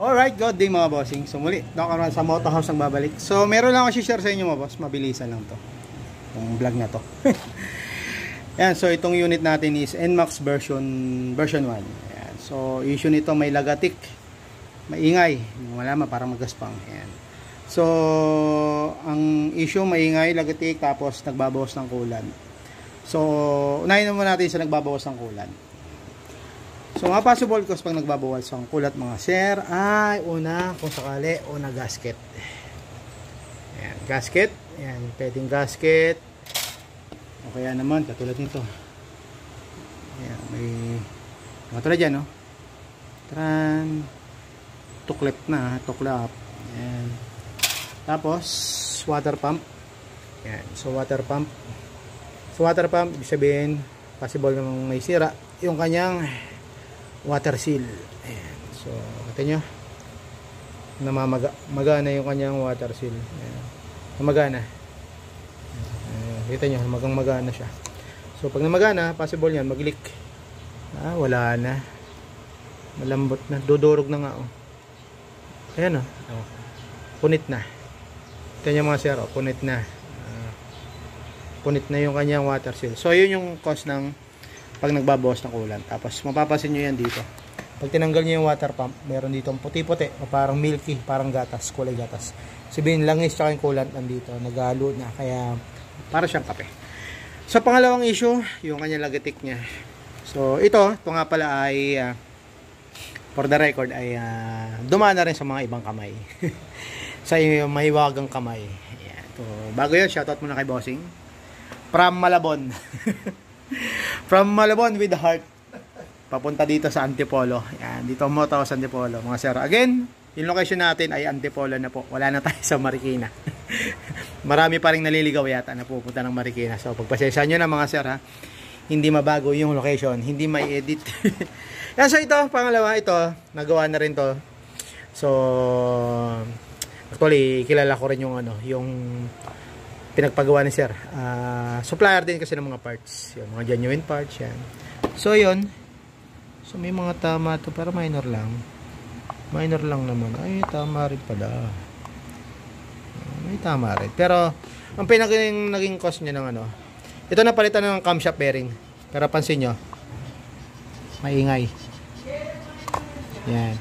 Alright, good day mga bossing. So muli, Doc Arman sa Moto House ang babalik. So meron lang ako share sa inyo mga boss. Mabilisan lang to. Itong vlog na to. Yan, so itong unit natin is NMAX version 1. Yan. So issue nito may lagatik. Maingay. Malaman parang magaspang. Yan. So ang issue maingay, lagatik, tapos nagbabawas ng kulan. So unahin naman natin sa nagbabawas ng kulan. So mga possible cause pag nagbabawas ang kulat mga sir ay una kung sakali una gasket. Ayan, gasket. Ayan, pwedeng gasket. O kaya naman katulad nito. Ayan, may katulad dyan, no? Tuklep na, tuklap. Ayan. Tapos water pump. Ayan, so water pump. So water pump, ibig sabihin possible namang may sira yung kanyang water seal. Ayan. So, kita nyo magana yung kanyang water seal. Ayan. Magana. Kita nyo, magana siya. So, pag namagana, possible yan, mag-leak. Wala na. Malambot na. Dudurog na nga. Oh. Ayan, oh. Punit na. Kita nyo mga sir, oh. Punit na. Punit na yung kanyang water seal. So, yun yung cause ng pag nagbabawas ng kulan. Tapos mapapasin nyo yan dito. Pag tinanggal nyo yung water pump, meron dito puti-puti o parang milky, parang gatas, kulay gatas. Sabihin langis tsaka yung kulan nandito, naghalo na, kaya para siyang kape. Sa pangalawang issue, yung kanyang lagatik niya. So ito nga pala ay for the record ay dumaan na rin sa mga ibang kamay. Sa mahiwagang kamay. Ayan. So, bago yun, shoutout muna kay Bossing from Malabon. From Malabon with heart papunta dito sa Antipolo. Yan, dito mo sa Antipolo mga sir. Again, yung location natin ay Antipolo na po. Wala na tayo sa Marikina. Marami pa rin naliligaw yata na pupunta ng Marikina. So pagpasensya nyo na mga sir ha. Hindi mabago yung location, hindi may edit. Yan, so ito, pangalawa ito, nagawa na rin to. So actually kilala ko rin yung yung pinagpagawa ni sir. Supplier din kasi ng mga parts, yung mga genuine parts yan. So yun, so may mga tama to pero minor lang naman. Ay tama rin pala, may tama rin, pero ang naging cost niya ng ito napalitan ng camshaft bearing, pero pansin nyo maingay. Yan,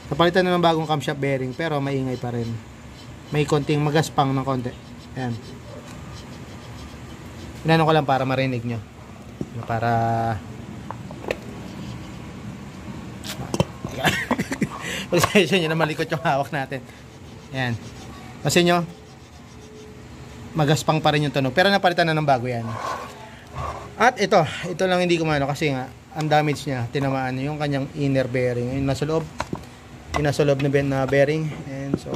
napalitan na ng bagong camshaft bearing pero maingay pa rin, may konting magaspang ng konti. Ayan. Inano ko lang para marinig nyo. Para pagkakasya nyo na malikot yung hawak natin. Ayan. Kasi nyo magaspang pa rin yung tunog. Pero napalitan na ng bago yan. At ito lang hindi ko kasi nga ang damage niya, tinamaan yung kanyang inner bearing. Yung nasa loob na bearing. And so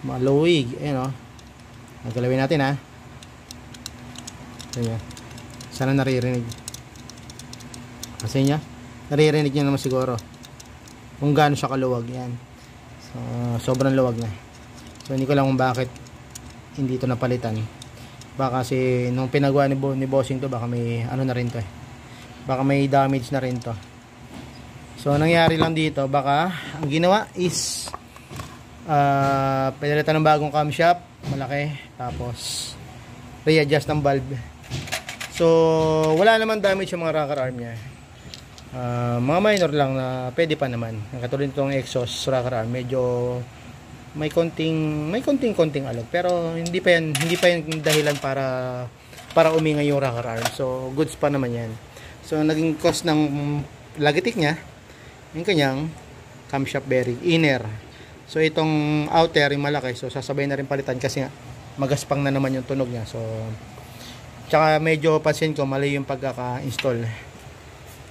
maluwig. Ayan o. Nagalawin natin ha. Ayan. Sana naririnig. Kasi niya, naririnig niya naman siguro kung gaano siya kaluwag. Yan. So, sobrang luwag na. So hindi ko lang kung bakit hindi ito napalitan. Baka kasi nung pinagawa ni Bossing to, baka may na rin to baka may damage na rin to. So nangyari lang dito, baka ang ginawa is pinalitan ng bagong camshaft malaki, tapos readjust ng valve. So wala naman damage yung mga rocker arm niya. Mga minor lang na pwede pa naman. Katulad nitong exhaust rocker arm, medyo may konting alog, pero hindi pa yan dahilan para umingay yung rocker arm. So goods pa naman yan. So naging cost ng lagatik niya yung kanyang camshaft bearing inner. So itong outer yung malaki, so sasabay na rin palitan kasi nga magaspang na naman yung tunog niya. So tsaka medyo pansin ko mali yung pagkaka-install.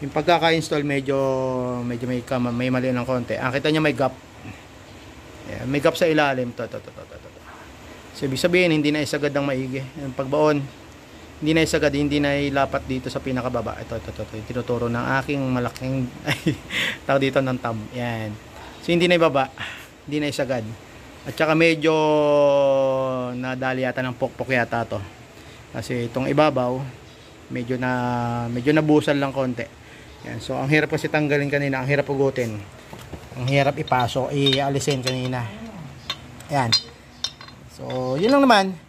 Yung pagkaka-install medyo may mali ng konti. Kita niya may gap. Yeah, may gap sa ilalim. So ibig sabihin hindi na isagad ng maigi. Yung pagbaon hindi na isagad, hindi na ilapat dito sa pinakababa. Ito tinuturo ng aking malaking tawag dito ng thumb. Yan. So hindi na ibaba, hindi na isagad. At saka medyo nadali yata ng pokpok yata to. Kasi itong ibabaw medyo nabusan lang konti. Yan. So ang hirap kasi tanggalin kanina, ang hirap ugutin. Ang hirap ipasok, ialisin kanina. Yan. So yun lang naman.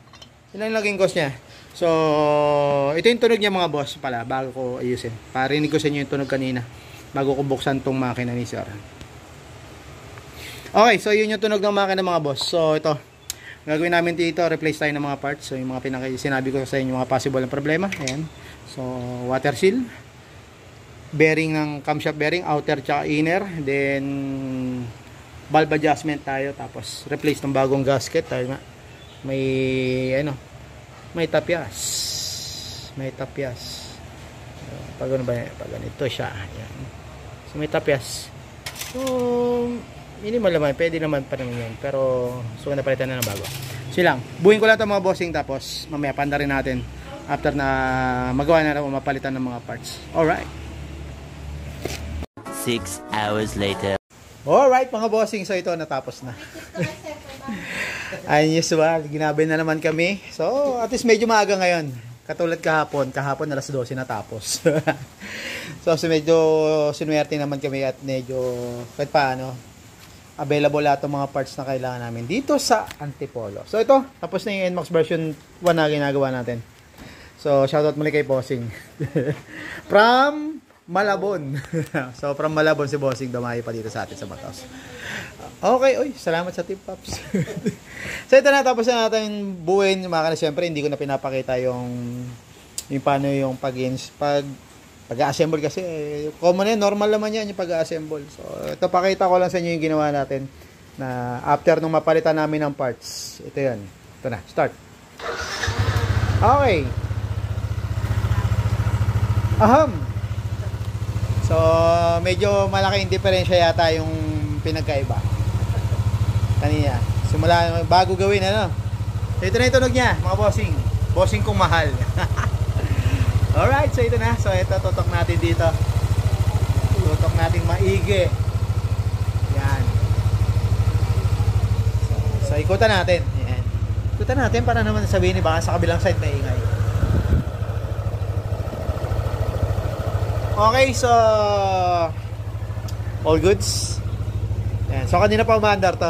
Yun lang yung naging cost niya. So, ito yung tunog niya mga boss pala bago ko ayusin. Parinig ko sa inyo yung tunog kanina bago ko buksan tong makina ni sir. Okay, so yun yung tunog ng makina mga boss. So, ito. Gagawin namin dito, replace tayo ng mga parts. So, yung mga sinabi ko sa inyo, mga possible na problema. Ayan. So, water seal. Bearing ng camshaft bearing, outer tsaka inner. Then, valve adjustment tayo. Tapos, replace ng bagong gasket. Tayo nga. May tapyas. Pag ano ba yan? Pag ganito siya. Ayan. So may tapyas. So minimal naman. Pwede naman pa naman yun. Pero so napalitan na ng bago. So lang. Buhin ko lang ito mga bossing. Tapos mamaya panda rin natin. After na magawa na rin mapalitan ng mga parts. Alright. 6 hours later. Alright mga bossing. So ito natapos na. As usual, ginabi na naman kami. So, at least medyo maaga ngayon. Katulad kahapon alas 12 natapos. So, medyo sinuwerte naman kami at medyo kahit paano available lahat ng mga parts na kailangan namin dito sa Antipolo. So, ito, tapos na yung NMAX version 1 na ginagawa natin. So, shoutout muli kay Bossing. From Malabon. So, from Malabon si Bossing dumayo pa dito sa atin sa Batos. Okay, salamat sa tip pops. So ito na, tapos na natin buuin yung makina. Siyempre hindi ko na pinapakita yung paano yung pag-assemble kasi common yan, normal naman yan yung pag-assemble. So ito, pakita ko lang sa inyo yung ginawa natin na after nung mapalitan namin ng parts. Ito yan, ito na, start. Okay. So medyo malaking diferensya yata yung pinagkaiba kanina. Simula bago gawin ano. So ito na yung tunog niya mga bossing. Bossing kong mahal. Alright, so ito na. So ito tutok natin dito. Tutok natin maigi. Yan. So ikutan natin. Yan. Ikutan natin para naman sabihin ni baka sa kabilang side may ingay. Okay, so all goods. Yan. So kanina pa umandar to.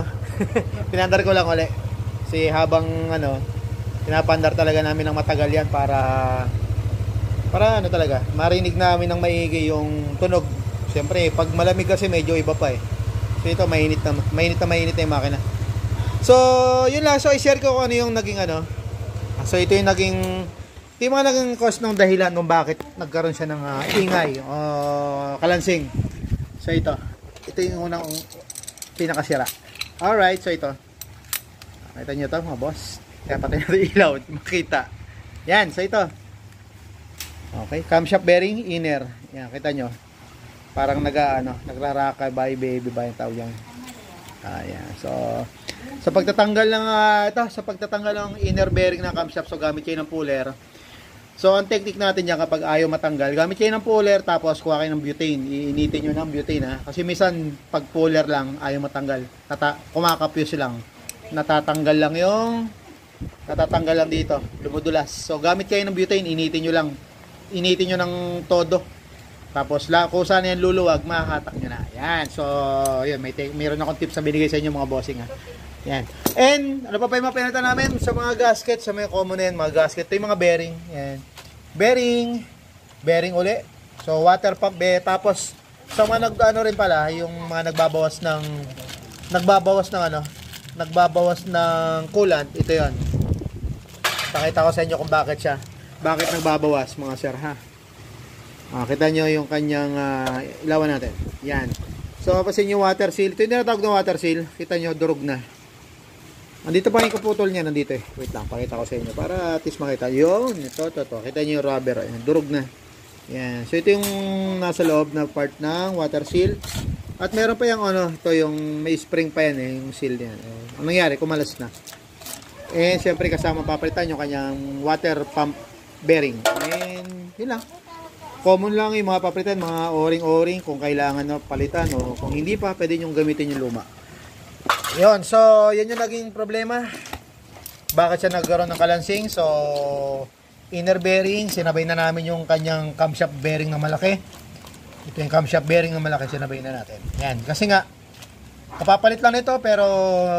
Pinandar ko lang ulit. Kasi habang pinapandar talaga namin ng matagal yan para talaga marinig namin ng maigi yung tunog. Siyempre pag malamig kasi medyo iba pa eh. So ito mainit na yung makina. So yun lang. So i-share ko kung ano yung naging So ito yung naging cause ng dahilan kung bakit nagkaroon siya ng ingay o kalansing. So ito yung unang pinakasira. Alright, so ito. Nakita nyo ito mga boss. Kaya patay natin ilaw. Makita. Yan, so ito. Okay, camshaft bearing, inner. Yan, kita nyo. Parang nagraraka by baby ba yung tawag yan. Ayan, so sa pagtatanggal ng inner bearing ng camshaft, so gamit kayo ng puller. So ang technique natin yan kapag ayaw matanggal, gamit kayo ng puller tapos kuha kayo ng butane. Iinitin nyo ng butane ha. Kasi minsan pag puller lang ayaw matanggal. Kumakapyos lang. Natatanggal lang dito. Lumudulas. So gamit kayo ng butane, initin nyo lang. Initin nyo ng todo. Tapos kung saan yan luluwag, makahatak nyo na. Yan. So yun, mayroon akong tips na binigay sa inyo mga bossing ha. Yan. And ano pa yung mga pinalitan namin sa mga gasket, sa mga common yan, mga gasket. Ito yung mga bearing. Yan. Bearing uli. So water pump tapos sa mga rin pala, yung mga nagbabawas ng coolant, ito 'yon. Pakita ko sa inyo kung bakit nagbabawas mga sir ha. Kita nyo yung kanyang ilawan natin. Yan. So, pasin yung water seal. Ito yung tinatawag na water seal. Kita nyo, durog na. Andito pa yung kaputol niya, nandito eh. Wait lang, pakita ko sa inyo. Para at least makita. Yun, ito. Kita nyo yung rubber. Ayan, durog na. Yan. So, ito yung nasa loob na part ng water seal. At meron pa yung ano, ito yung may spring pa yan eh, yung seal niya. Ang nangyari, kumalas na. And, syempre kasama papalitan yung kanyang water pump bearing. And, yun lang. Common lang yung mga papalitan, mga o-ring kung kailangan na palitan o kung hindi pa, pwede nyo gamitin yung luma. Yun, so yan yung naging problema. Bakit siya nagkaroon ng kalansing? So, inner bearing, sinabay na namin yung kanyang camshaft bearing na malaki. Ito yung camshaft bearing na malaki, sinabay na natin. Yan, kasi nga, kapapalit lang nito pero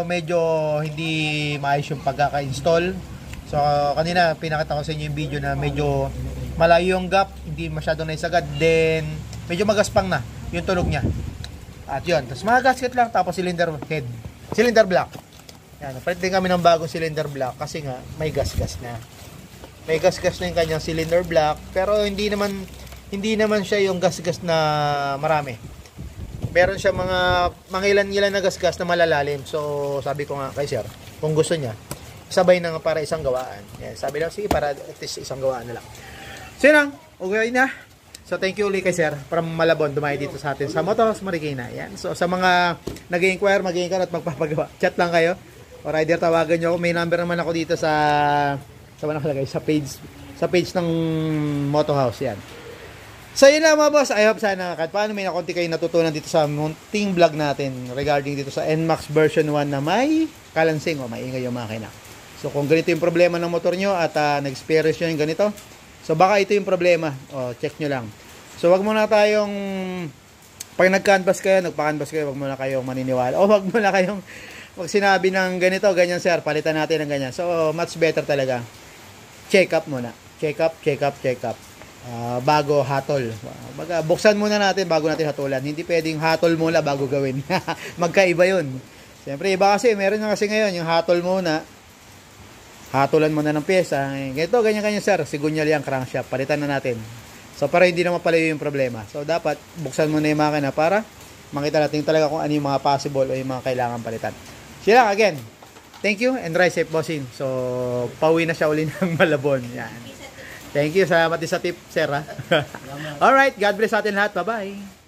medyo hindi maayos yung pagkaka-install. So, kanina pinakita ko sa inyo yung video na medyo malayo yung gap, hindi masyado naisagad. Then, medyo magaspang na yung tunog niya. At yun, tapos mga gasket lang, tapos cylinder head. Cylinder block. Yan, palit din kami ng bagong cylinder block kasi nga may gas-gas na. May gas-gas na yung kanyang cylinder block, pero hindi naman siya yung gas-gas na marami. Meron siya mga ilan na gas-gas na malalalim. So, sabi ko nga kay sir, kung gusto niya, sabay na para isang gawaan. Yan, sabi lang, sige, para at least isang gawaan na lang. So, yun lang. Okay na. So, thank you ulit kay sir from Malabon, dumayo dito sa atin sa Motos Marikina. Yan. So, sa mga nag-i-inquire, mag-i-inquire at magpapagawa, chat lang kayo. O rider, tawagan nyo ako. May number naman ako dito sa nakalagay, sa page ng Moto House. Yan. So, yun lang mga boss. I hope sana kahit paano may nakunti kayo natutunan dito sa munting vlog natin regarding dito sa NMAX version 1 na may kalansing o maingay yung makina. So, kung ganito yung problema ng motor nyo at nag-experience nyo yung ganito, so, baka ito yung problema. O, check nyo lang. So, wag muna tayong, pag nag-canvas kayo, nagpa-canvas kayo, wag muna kayong maniniwala. O, wag muna kayong, pag sinabi ng ganito, ganyan sir, palitan natin ng ganyan. So, much better talaga. Check up muna. Check up. Bago hatol. Buksan muna natin bago natin hatulan. Hindi pwedeng hatol muna bago gawin. Magkaiba yun. Siyempre, iba kasi, meron na kasi ngayon, yung hatol muna, hatulan mo na ng pyesa. Ganito, ganyan sir. Sigunyal yung crankshaft. Palitan na natin. So, para hindi na mapalayo yung problema. So, dapat buksan mo na yung makina para makita natin talaga kung ano yung mga possible o yung mga kailangan palitan. Sila, again, thank you and ride safe, bossing. So, pauwi na siya uli ng Malabon. Yan. Thank you. Salamat din sa tip, sir. Alright, God bless atin lahat. Bye-bye.